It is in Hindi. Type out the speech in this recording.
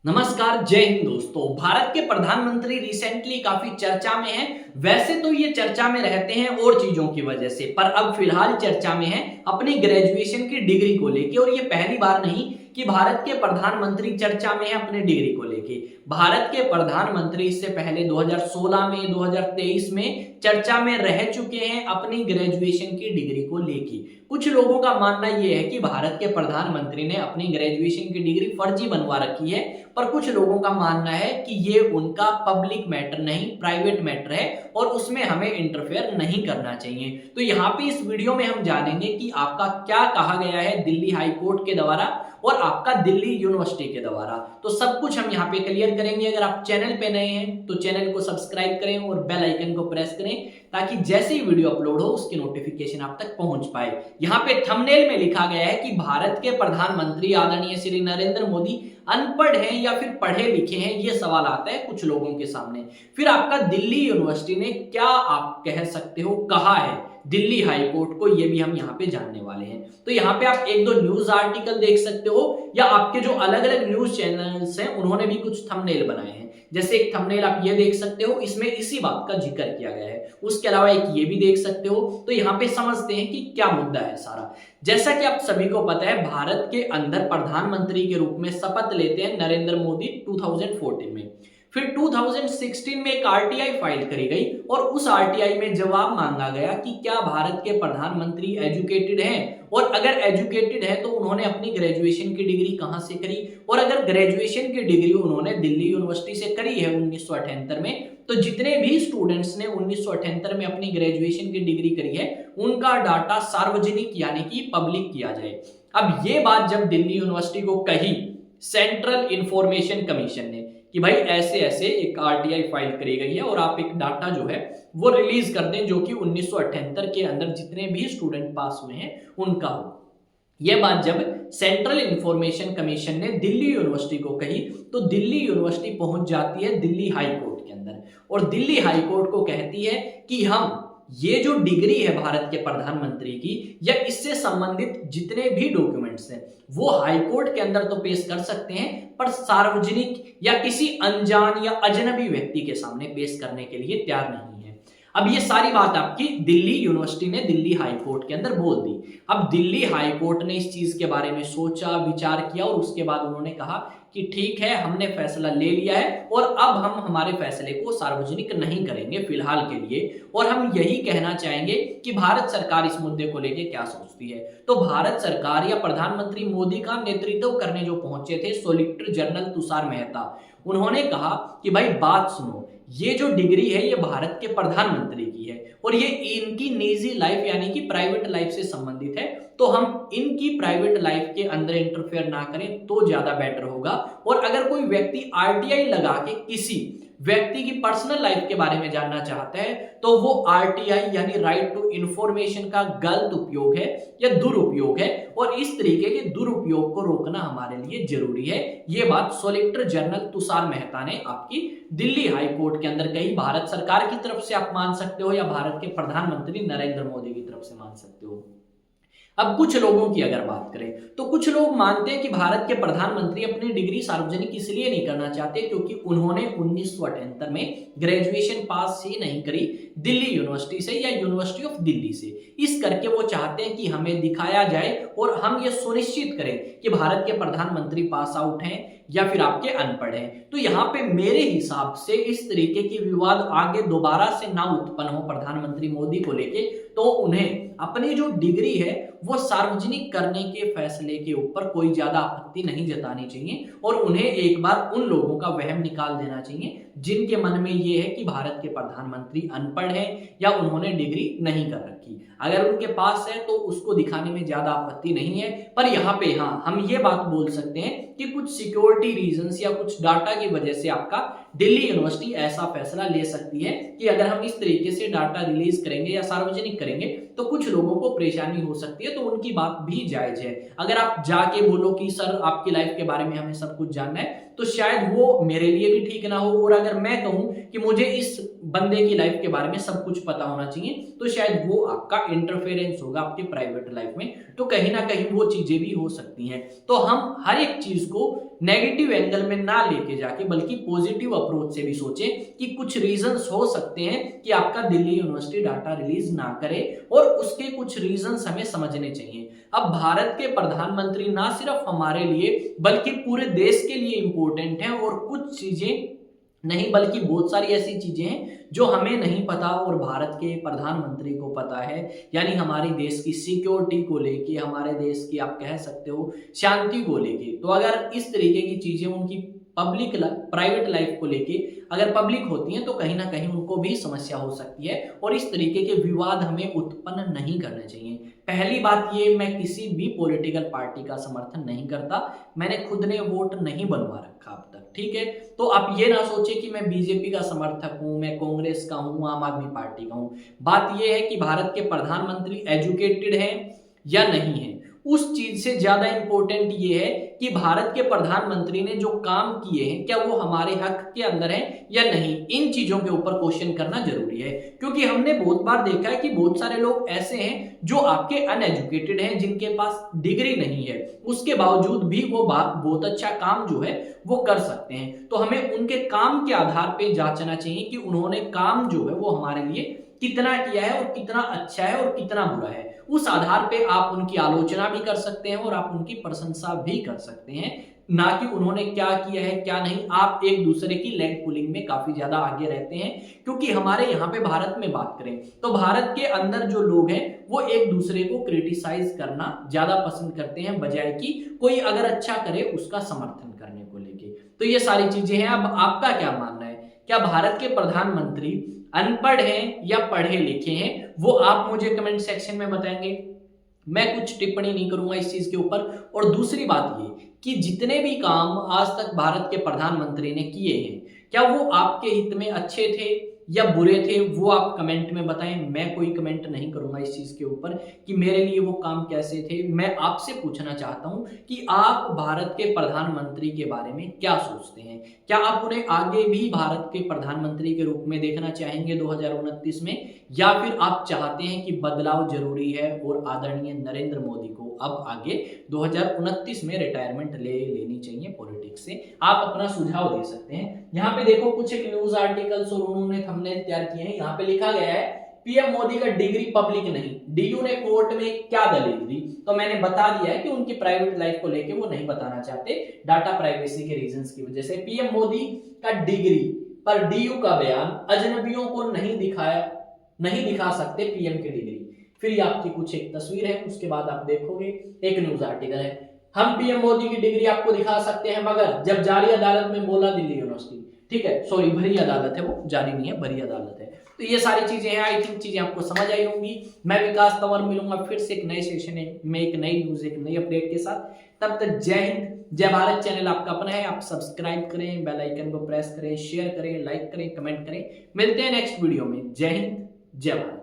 नमस्कार, जय हिंद दोस्तों। भारत के प्रधानमंत्री रिसेंटली काफी चर्चा में हैं। वैसे तो ये चर्चा में रहते हैं और चीजों की वजह से, पर अब फिलहाल चर्चा में है अपनी ग्रेजुएशन की डिग्री को लेके। और ये पहली बार नहीं कि भारत के प्रधानमंत्री चर्चा में है अपनी डिग्री को लेके। भारत के प्रधानमंत्री इससे पहले 2016 में, 2023 में चर्चा में रह चुके हैं अपनी ग्रेजुएशन की डिग्री को लेके। कुछ लोगों का मानना यह है कि भारत के प्रधानमंत्री ने अपनी ग्रेजुएशन की डिग्री फर्जी बनवा रखी है, पर कुछ लोगों का मानना है कि ये उनका पब्लिक मैटर नहीं, प्राइवेट मैटर है और उसमें हमें इंटरफेयर नहीं करना चाहिए। तो यहाँ पे इस वीडियो में हम जानेंगे कि आपका क्या कहा गया है दिल्ली हाई कोर्ट के द्वारा और आपका दिल्ली यूनिवर्सिटी के द्वारा। तो सब कुछ हम यहाँ पे क्लियर करेंगे। अगर आप चैनल पे नए हैं तो चैनल को सब्सक्राइब करें और बेल आइकन को प्रेस करें ताकि जैसे ही वीडियो अपलोड हो उसकी नोटिफिकेशन आप तक पहुंच पाए। यहाँ पे थंबनेल में लिखा गया है कि भारत के प्रधानमंत्री आदरणीय श्री नरेंद्र मोदी अनपढ़ हैं या फिर पढ़े लिखे हैं, ये सवाल आता है कुछ लोगों के सामने। फिर आपका दिल्ली यूनिवर्सिटी ने क्या आप कह सकते हो कहा है दिल्ली हाई कोर्ट को, ये भी हम यहाँ पे जानने वाले हैं। तो यहाँ पे आप एक दो न्यूज आर्टिकल देख सकते हो या आपके जो अलग अलग न्यूज चैनल्स हैं उन्होंने भी कुछ थंबनेल बनाए हैं। जैसे एक थंबनेल आप ये देख सकते हो, इसमें इसी बात का जिक्र किया गया है। उसके अलावा एक ये भी देख सकते हो। तो यहाँ पे समझते हैं कि क्या मुद्दा है सारा। जैसा कि आप सभी को पता है, भारत के अंदर प्रधानमंत्री के रूप में शपथ लेते हैं नरेंद्र मोदी 2014 में। फिर 2016 में एक आरटीआई फाइल करी गई और उस आरटीआई में जवाब मांगा गया कि क्या भारत के प्रधानमंत्री एजुकेटेड हैं, और अगर एजुकेटेड है तो उन्होंने अपनी ग्रेजुएशन की डिग्री कहां से करी, और अगर ग्रेजुएशन की डिग्री उन्होंने दिल्ली यूनिवर्सिटी से करी है 1978 में, तो जितने भी स्टूडेंट्स ने 1978 में अपनी ग्रेजुएशन की डिग्री करी है उनका डाटा सार्वजनिक यानी कि पब्लिक किया जाए। अब ये बात जब दिल्ली यूनिवर्सिटी को कही सेंट्रल इंफॉर्मेशन कमीशन ने कि भाई ऐसे ऐसे एक आरटीआई फाइल करी गई है और आप एक डाटा जो है वो रिलीज कर दें जो कि 1978 के अंदर जितने भी स्टूडेंट पास हुए हैं उनका हो। यह बात जब सेंट्रल इंफॉर्मेशन कमीशन ने दिल्ली यूनिवर्सिटी को कही तो दिल्ली यूनिवर्सिटी पहुंच जाती है दिल्ली हाई कोर्ट के अंदर और दिल्ली हाई कोर्ट को कहती है कि हम ये जो डिग्री है भारत के प्रधानमंत्री की या इससे संबंधित जितने भी डॉक्यूमेंट्स हैं वो हाई कोर्ट के अंदर तो पेश कर सकते हैं, पर सार्वजनिक या किसी अनजान या अजनबी व्यक्ति के सामने पेश करने के लिए तैयार नहीं है। अब ये सारी बात आपकी दिल्ली यूनिवर्सिटी ने दिल्ली हाई कोर्ट के अंदर बोल दी। अब दिल्ली हाई कोर्ट ने इस चीज के बारे में सोचा, विचार किया और उसके बाद उन्होंने कहा कि ठीक है, हमने फैसला ले लिया है और अब हम हमारे फैसले को सार्वजनिक नहीं करेंगे फिलहाल के लिए, और हम यही कहना चाहेंगे कि भारत सरकार इस मुद्दे को लेकर क्या सोचती है। तो भारत सरकार या प्रधानमंत्री मोदी का नेतृत्व करने जो पहुंचे थे सॉलिसिटर जनरल तुषार मेहता, उन्होंने कहा कि भाई बात सुनो, ये जो डिग्री है ये भारत के प्रधानमंत्री की है और ये इनकी निजी लाइफ यानी कि प्राइवेट लाइफ से संबंधित है, तो हम इनकी प्राइवेट लाइफ के अंदर इंटरफेयर ना करें तो ज्यादा बेटर होगा। और अगर कोई व्यक्ति आरटीआई लगा के किसी व्यक्ति की पर्सनल लाइफ के बारे में जानना चाहता है तो वो आरटीआई यानी राइट टू इंफॉर्मेशन का गलत उपयोग है या दुरुपयोग है, और इस तरीके के दुरुपयोग को रोकना हमारे लिए जरूरी है। ये बात सॉलिसिटर जनरल तुषार मेहता ने आपकी दिल्ली हाई कोर्ट के अंदर कही। भारत सरकार की तरफ से आप मान सकते हो या भारत के प्रधानमंत्री नरेंद्र मोदी की तरफ से मान सकते हो। अब कुछ लोगों की अगर बात करें तो कुछ लोग मानते हैं कि भारत के प्रधानमंत्री अपनी डिग्री सार्वजनिक इसलिए नहीं करना चाहते क्योंकि उन्होंने 1978 में ग्रेजुएशन पास ही नहीं करी दिल्ली यूनिवर्सिटी से या यूनिवर्सिटी ऑफ दिल्ली से। इस करके वो चाहते हैं कि हमें दिखाया जाए और हम ये सुनिश्चित करें कि भारत के प्रधानमंत्री पास आउट हैं या फिर आपके अनपढ़ हैं। तो यहाँ पे मेरे हिसाब से इस तरीके की विवाद आगे दोबारा से ना उत्पन्न हो प्रधानमंत्री मोदी को लेके, तो उन्हें अपनी जो डिग्री है वो सार्वजनिक करने के फैसले के ऊपर कोई ज्यादा आपत्ति नहीं जतानी चाहिए और उन्हें एक बार उन लोगों का वहम निकाल देना चाहिए जिनके मन में ये है कि भारत के प्रधानमंत्री अनपढ़ हैं या उन्होंने डिग्री नहीं कर रखी। अगर उनके पास है तो उसको दिखाने में ज्यादा आपत्ति नहीं है, पर यहाँ पे हाँ हम ये बात बोल सकते हैं कि कुछ सिक्योरिटी रीजंस या कुछ डाटा की वजह से आपका दिल्ली यूनिवर्सिटी ऐसा फैसला ले सकती है कि अगर हम इस तरीके से डाटा रिलीज करेंगे या सार्वजनिक करेंगे तो कुछ लोगों को परेशानी हो सकती है। तो उनकी बात भी जायज है। अगर आप जाके बोलो कि सर आपकी लाइफ के बारे में हमें सब कुछ जानना है तो शायद वो मेरे लिए भी ठीक ना हो, और अगर मैं कहूं कि मुझे इस बंदे की लाइफ के बारे में सब कुछ पता होना चाहिए तो शायद वो आपका इंटरफेरेंस होगा आपकी प्राइवेट लाइफ में, तो कहीं ना कहीं वो चीजें भी हो सकती हैं। तो हम हर एक चीज को नेगेटिव एंगल में ना लेके जाके बल्कि पॉजिटिव अप्रोच से भी सोचें कि कुछ रीजंस हो सकते हैं कि आपका दिल्ली यूनिवर्सिटी डाटा रिलीज ना करे और उसके कुछ रीजंस हमें समझने चाहिए। अब भारत के प्रधानमंत्री ना सिर्फ हमारे लिए बल्कि पूरे देश के लिए इंपॉर्टेंट है और कुछ चीजें नहीं बल्कि बहुत सारी ऐसी चीजें हैं जो हमें नहीं पता और भारत के प्रधानमंत्री को पता है, यानी हमारे देश की सिक्योरिटी को लेके, हमारे देश की आप कह सकते हो शांति को लेके। तो अगर इस तरीके की चीजें उनकी पब्लिक प्राइवेट लाइफ को लेके अगर पब्लिक होती हैं तो कहीं ना कहीं उनको भी समस्या हो सकती है और इस तरीके के विवाद हमें उत्पन्न नहीं करने चाहिए। पहली बात ये, मैं किसी भी पॉलिटिकल पार्टी का समर्थन नहीं करता, मैंने खुद ने वोट नहीं बनवा रखा अब तक, ठीक है। तो आप ये ना सोचे कि मैं बीजेपी का समर्थक हूं, मैं कांग्रेस का हूं, आम आदमी पार्टी का हूं। बात यह है कि भारत के प्रधानमंत्री एजुकेटेड हैं या नहीं है, उस चीज से ज्यादा इंपॉर्टेंट ये है कि भारत के प्रधानमंत्री ने जो काम किए हैं क्या वो हमारे हक के अंदर है या नहीं। इन चीजों के ऊपर क्वेश्चन करना जरूरी है, क्योंकि हमने बहुत बार देखा है कि बहुत सारे लोग ऐसे हैं जो आपके अनएजुकेटेड हैं, जिनके पास डिग्री नहीं है, उसके बावजूद भी वो बहुत अच्छा काम जो है वो कर सकते हैं। तो हमें उनके काम के आधार पर जांचना चाहिए कि उन्होंने काम जो है वो हमारे लिए कितना किया है और कितना अच्छा है और कितना बुरा है। उस आधार पे आप उनकी आलोचना भी कर सकते हैं और आप उनकी प्रशंसा भी कर सकते हैं, ना कि उन्होंने क्या किया है क्या नहीं। आप एक दूसरे की लेग पुलिंग में काफी ज्यादा आगे रहते हैं, क्योंकि हमारे यहाँ पे भारत में बात करें तो भारत के अंदर जो लोग हैं वो एक दूसरे को क्रिटिसाइज करना ज्यादा पसंद करते हैं, बजाय कि कोई अगर अच्छा करे उसका समर्थन करने को लेके। तो ये सारी चीजें हैं। अब आपका क्या मानना है, क्या भारत के प्रधानमंत्री अनपढ़ हैं या पढ़े लिखे हैं, वो आप मुझे कमेंट सेक्शन में बताएंगे। मैं कुछ टिप्पणी नहीं करूंगा इस चीज के ऊपर। और दूसरी बात ये कि जितने भी काम आज तक भारत के प्रधानमंत्री ने किए हैं क्या वो आपके हित में अच्छे थे या बुरे थे, वो आप कमेंट में बताएं। मैं कोई कमेंट नहीं करूंगा इस चीज के ऊपर कि मेरे लिए वो काम कैसे थे। मैं आपसे पूछना चाहता हूं कि आप भारत के प्रधानमंत्री के बारे में क्या सोचते हैं। क्या आप उन्हें आगे भी भारत के प्रधानमंत्री के रूप में देखना चाहेंगे 2029 में, या फिर आप चाहते हैं कि बदलाव जरूरी है और आदरणीय नरेंद्र मोदी को अब आगे 2029 में रिटायरमेंट लेनी चाहिए पॉलिटिक्स से। आप अपना सुझाव दे सकते हैं। यहाँ पे देखो कुछ एक न्यूज आर्टिकल्स और उन्होंने थंबनेल तैयार किए हैं। यहाँ पे लिखा गया है पीएम मोदी का डिग्री पब्लिक नहीं, डीयू ने कोर्ट में क्या दलील दी। तो मैंने बता दिया है कि उनकी प्राइवेट लाइफ को लेके वो नहीं बताना चाहते, डाटा प्राइवेसी के रीजंस की वजह से। पीएम मोदी का डिग्री पर डीयू का बयान, अजनबियों को नहीं दिखा सकते पीएम की डिग्री। फिर ये आपकी कुछ एक तस्वीर है, उसके बाद आप देखोगे एक न्यूज आर्टिकल है, हम पीएम मोदी की डिग्री आपको दिखा सकते हैं मगर जब जारी अदालत में बोला दिल्ली यूनिवर्सिटी, ठीक है, सॉरी भरी अदालत है, वो जारी नहीं है, भरी अदालत है। तो ये सारी चीजें हैं, आई थिंक चीजें आपको समझ आई होंगी। मैं विकास तंवर मिलूंगा फिर से एक नए सेशन में, एक नई न्यूज, एक नई अपडेट के साथ। तब तक जय हिंद जय भारत। चैनल आपका अपना है, आप सब्सक्राइब करें, बेल आइकन को प्रेस करें, शेयर करें, लाइक करें, कमेंट करें। मिलते हैं नेक्स्ट वीडियो में। जय हिंद जय भारत।